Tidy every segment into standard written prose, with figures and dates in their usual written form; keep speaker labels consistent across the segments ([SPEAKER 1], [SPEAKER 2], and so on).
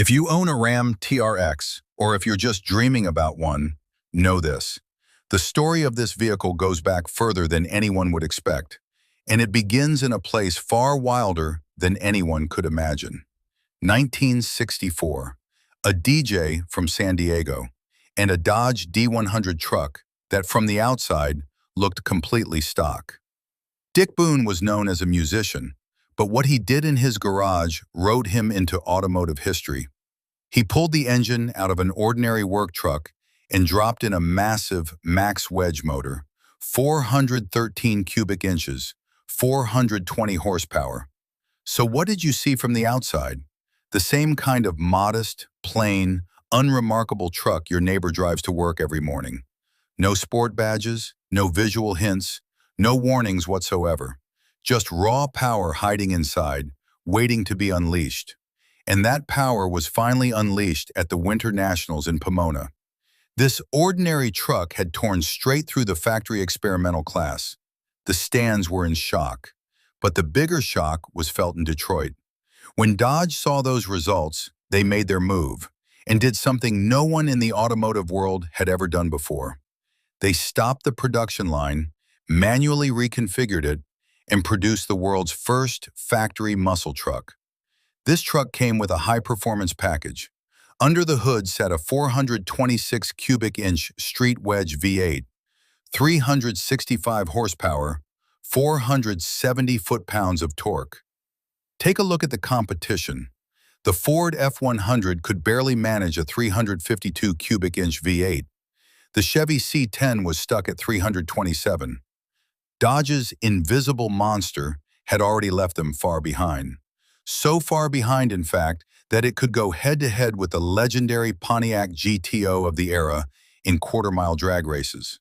[SPEAKER 1] If you own a Ram TRX, or if you're just dreaming about one, know this. The story of this vehicle goes back further than anyone would expect, and it begins in a place far wilder than anyone could imagine. 1964, a DJ from San Diego, and a Dodge D100 truck that from the outside looked completely stock. Dick Boone was known as a musician, but what he did in his garage wrote him into automotive history. He pulled the engine out of an ordinary work truck and dropped in a massive max wedge motor, 413 cubic inches, 420 horsepower. So what did you see from the outside? The same kind of modest, plain, unremarkable truck your neighbor drives to work every morning. No sport badges, no visual hints, no warnings whatsoever. Just raw power hiding inside, waiting to be unleashed. And that power was finally unleashed at the Winter Nationals in Pomona. This ordinary truck had torn straight through the factory experimental class. The stands were in shock, but the bigger shock was felt in Detroit. When Dodge saw those results, they made their move and did something no one in the automotive world had ever done before. They stopped the production line, manually reconfigured it, and produced the world's first factory muscle truck. This truck came with a high-performance package. Under the hood sat a 426 cubic inch Street Wedge V8, 365 horsepower, 470 foot-pounds of torque. Take a look at the competition. The Ford F-100 could barely manage a 352 cubic inch V8. The Chevy C10 was stuck at 327. Dodge's invisible monster had already left them far behind. So far behind, in fact, that it could go head-to-head with the legendary Pontiac GTO of the era in quarter-mile drag races.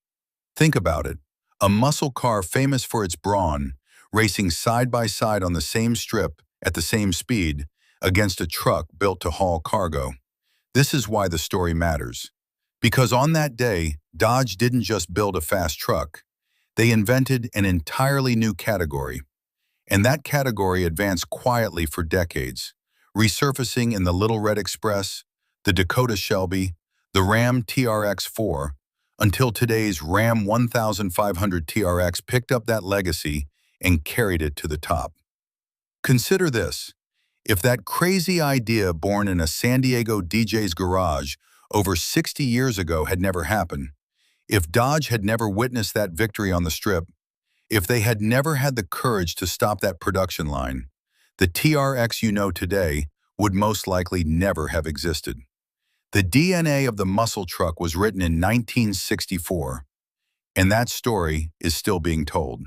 [SPEAKER 1] Think about it, a muscle car famous for its brawn, racing side-by-side on the same strip at the same speed against a truck built to haul cargo. This is why the story matters. Because on that day, Dodge didn't just build a fast truck. They invented an entirely new category. And that category advanced quietly for decades, resurfacing in the Little Red Express, the Dakota Shelby, the Ram TRX-4, until today's Ram 1500 TRX picked up that legacy and carried it to the top. Consider this. If that crazy idea born in a San Diego DJ's garage over 60 years ago had never happened, if Dodge had never witnessed that victory on the strip, if they had never had the courage to stop that production line, the TRX you know today would most likely never have existed. The DNA of the muscle truck was written in 1964, and that story is still being told.